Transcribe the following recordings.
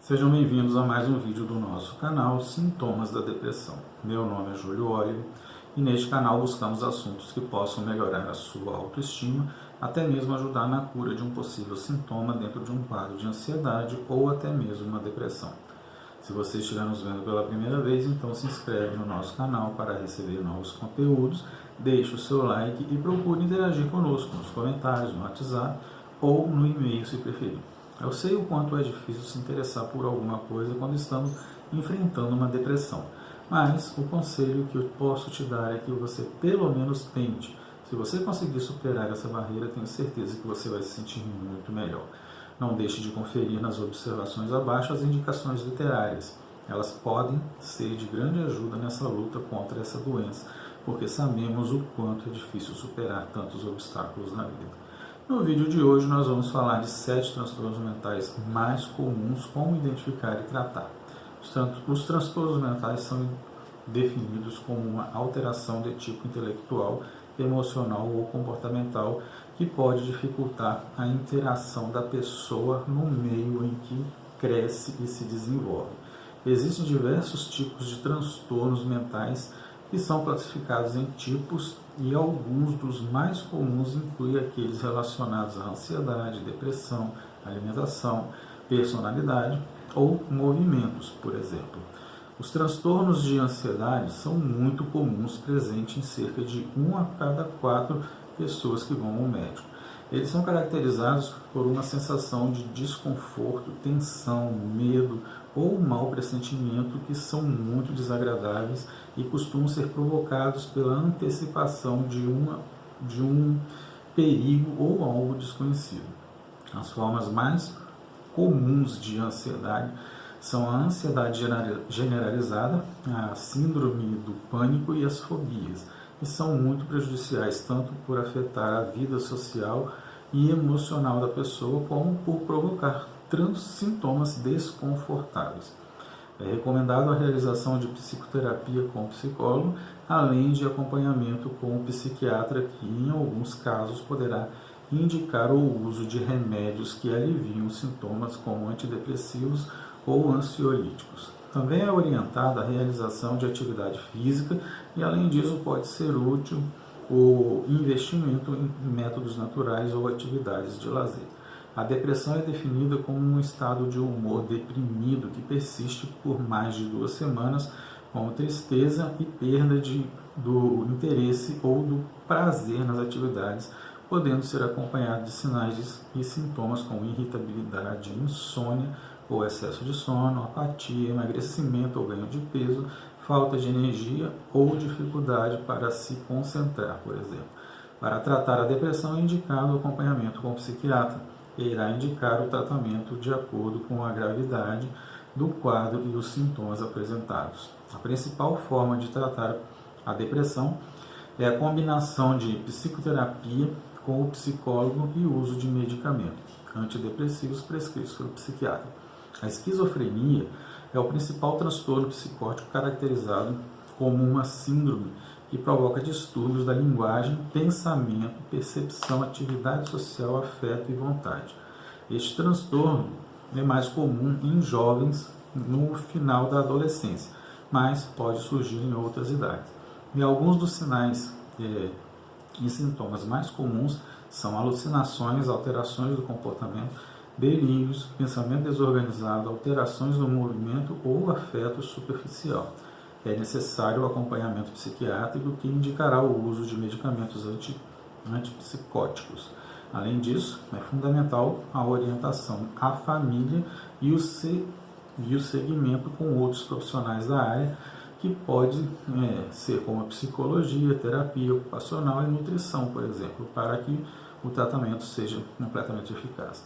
Sejam bem-vindos a mais um vídeo do nosso canal Sintomas da Depressão. Meu nome é Júlio Oliver e neste canal buscamos assuntos que possam melhorar a sua autoestima, até mesmo ajudar na cura de um possível sintoma dentro de um quadro de ansiedade ou até mesmo uma depressão. Se você estiver nos vendo pela primeira vez, então se inscreve no nosso canal para receber novos conteúdos, deixe o seu like e procure interagir conosco nos comentários, no WhatsApp ou no e-mail se preferir. Eu sei o quanto é difícil se interessar por alguma coisa quando estamos enfrentando uma depressão, mas o conselho que eu posso te dar é que você pelo menos tente. Se você conseguir superar essa barreira, tenho certeza que você vai se sentir muito melhor. Não deixe de conferir nas observações abaixo as indicações literárias. Elas podem ser de grande ajuda nessa luta contra essa doença, porque sabemos o quanto é difícil superar tantos obstáculos na vida. No vídeo de hoje nós vamos falar de 7 transtornos mentais mais comuns, como identificar e tratar. Os transtornos mentais são definidos como uma alteração de tipo intelectual, emocional ou comportamental que pode dificultar a interação da pessoa no meio em que cresce e se desenvolve. Existem diversos tipos de transtornos mentais que são classificados em tipos e alguns dos mais comuns incluem aqueles relacionados à ansiedade, depressão, alimentação, personalidade ou movimentos, por exemplo. Os transtornos de ansiedade são muito comuns, presentes em cerca de 1 a cada 4 pessoas que vão ao médico. Eles são caracterizados por uma sensação de desconforto, tensão, medo ou mau pressentimento que são muito desagradáveis e costumam ser provocados pela antecipação de um perigo ou algo desconhecido. As formas mais comuns de ansiedade são a ansiedade generalizada, a síndrome do pânico e as fobias, que são muito prejudiciais tanto por afetar a vida social e emocional da pessoa, como por provocar sintomas desconfortáveis. É recomendado a realização de psicoterapia com o psicólogo, além de acompanhamento com o psiquiatra, que em alguns casos poderá indicar o uso de remédios que aliviam sintomas como antidepressivos ou ansiolíticos. Também é orientada a realização de atividade física e, além disso, pode ser útil o investimento em métodos naturais ou atividades de lazer. A depressão é definida como um estado de humor deprimido que persiste por mais de 2 semanas, com tristeza e perda do interesse ou do prazer nas atividades, podendo ser acompanhado de sinais e sintomas como irritabilidade, insônia ou excesso de sono, apatia, emagrecimento ou ganho de peso, falta de energia ou dificuldade para se concentrar, por exemplo. Para tratar a depressão é indicado o acompanhamento com o psiquiatra, que irá indicar o tratamento de acordo com a gravidade do quadro e os sintomas apresentados. A principal forma de tratar a depressão é a combinação de psicoterapia com o psicólogo e o uso de medicamentos antidepressivos prescritos pelo psiquiatra. A esquizofrenia é o principal transtorno psicótico caracterizado como uma síndrome que provoca distúrbios da linguagem, pensamento, percepção, atividade social, afeto e vontade. Este transtorno é mais comum em jovens no final da adolescência, mas pode surgir em outras idades. E alguns dos sinais e sintomas mais comuns são alucinações, alterações do comportamento, delírios, pensamento desorganizado, alterações no movimento ou afeto superficial. É necessário o acompanhamento psiquiátrico, que indicará o uso de medicamentos antipsicóticos. Além disso, é fundamental a orientação à família e o segmento com outros profissionais da área, que pode ser como a psicologia, terapia ocupacional e nutrição, por exemplo, para que o tratamento seja completamente eficaz.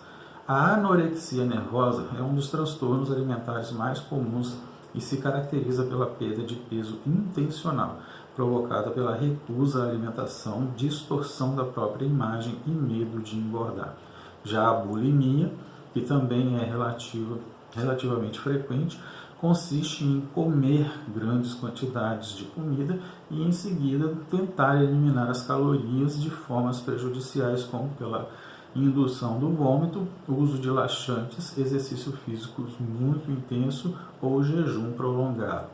A anorexia nervosa é um dos transtornos alimentares mais comuns e se caracteriza pela perda de peso intencional, provocada pela recusa à alimentação, distorção da própria imagem e medo de engordar. Já a bulimia, que também é relativamente frequente, consiste em comer grandes quantidades de comida e em seguida tentar eliminar as calorias de formas prejudiciais, como pela indução do vômito, uso de laxantes, exercício físico muito intenso ou jejum prolongado.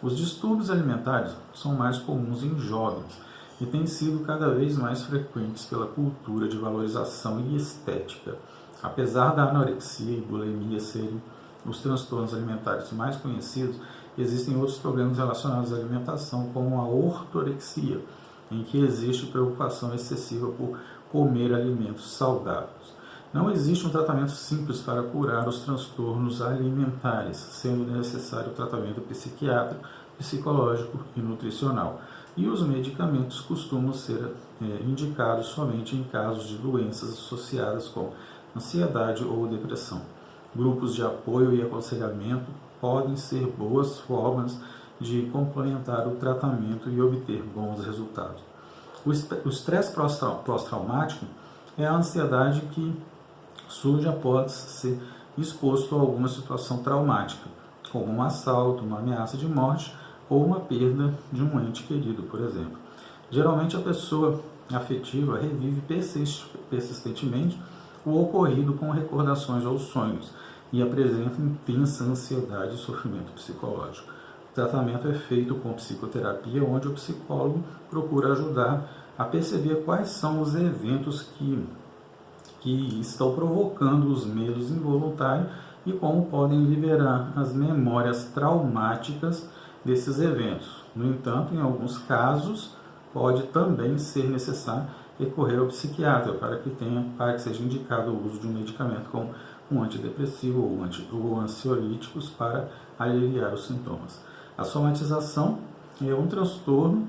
Os distúrbios alimentares são mais comuns em jovens e têm sido cada vez mais frequentes pela cultura de valorização e estética. Apesar da anorexia e bulimia serem os transtornos alimentares mais conhecidos, existem outros problemas relacionados à alimentação, como a ortorexia, em que existe preocupação excessiva por comer alimentos saudáveis. Não existe um tratamento simples para curar os transtornos alimentares, sendo necessário tratamento psiquiátrico, psicológico e nutricional. E os medicamentos costumam ser indicados somente em casos de doenças associadas com ansiedade ou depressão. Grupos de apoio e aconselhamento podem ser boas formas de complementar o tratamento e obter bons resultados. O estresse pós-traumático é a ansiedade que surge após ser exposto a alguma situação traumática, como um assalto, uma ameaça de morte ou uma perda de um ente querido, por exemplo. Geralmente a pessoa afetiva revive persistentemente o ocorrido com recordações ou sonhos e apresenta intensa ansiedade e sofrimento psicológico. O tratamento é feito com psicoterapia, onde o psicólogo procura ajudar a perceber quais são os eventos que estão provocando os medos involuntários e como podem liberar as memórias traumáticas desses eventos. No entanto, em alguns casos, pode também ser necessário recorrer ao psiquiatra para que seja indicado o uso de um medicamento como um antidepressivo ou ansiolíticos para aliviar os sintomas. A somatização é um transtorno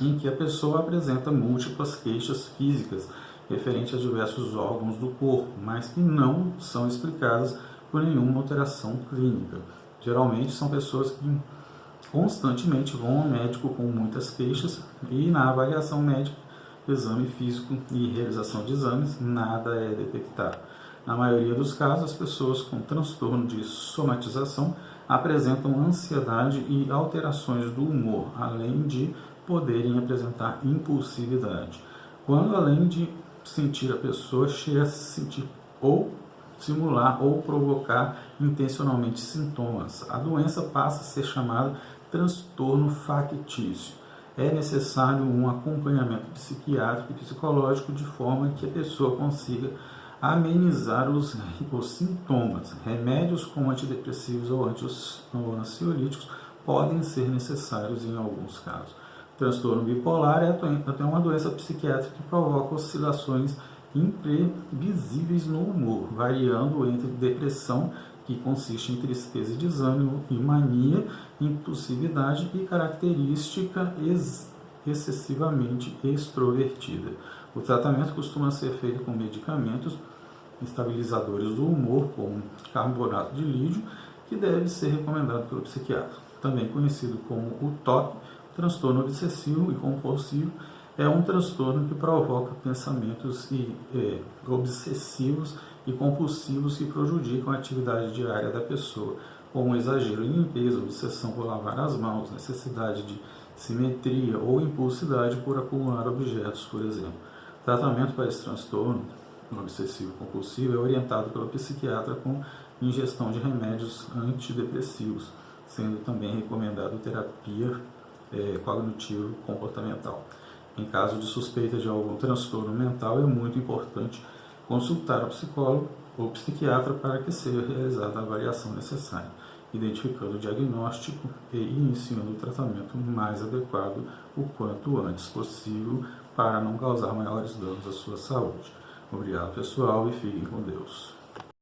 em que a pessoa apresenta múltiplas queixas físicas referentes a diversos órgãos do corpo, mas que não são explicadas por nenhuma alteração clínica. Geralmente são pessoas que constantemente vão ao médico com muitas queixas e na avaliação médica, exame físico e realização de exames, nada é detectado. Na maioria dos casos, as pessoas com transtorno de somatização apresentam ansiedade e alterações do humor, além de poderem apresentar impulsividade. Quando, além de sentir, a pessoa chega a se sentir ou simular ou provocar intencionalmente sintomas, a doença passa a ser chamada transtorno factício. É necessário um acompanhamento psiquiátrico e psicológico de forma que a pessoa consiga amenizar os sintomas. Remédios como antidepressivos ou ansiolíticos podem ser necessários em alguns casos. O transtorno bipolar é uma doença psiquiátrica que provoca oscilações imprevisíveis no humor, variando entre depressão, que consiste em tristeza e desânimo, e mania, impulsividade e característica excessivamente extrovertida. O tratamento costuma ser feito com medicamentos estabilizadores do humor, como carbonato de lítio, que deve ser recomendado pelo psiquiatra. Também conhecido como o TOC, transtorno obsessivo e compulsivo, é um transtorno que provoca pensamentos obsessivos e compulsivos que prejudicam a atividade diária da pessoa, como exagero em limpeza, obsessão por lavar as mãos, necessidade de simetria ou impulsividade por acumular objetos, por exemplo. O tratamento para esse transtorno obsessivo-compulsivo é orientado pelo psiquiatra com ingestão de remédios antidepressivos, sendo também recomendado terapia cognitivo-comportamental. Em caso de suspeita de algum transtorno mental, é muito importante consultar o psicólogo ou psiquiatra para que seja realizada a avaliação necessária, identificando o diagnóstico e iniciando o tratamento mais adequado o quanto antes possível para não causar maiores danos à sua saúde. Obrigado, pessoal, e fiquem com Deus.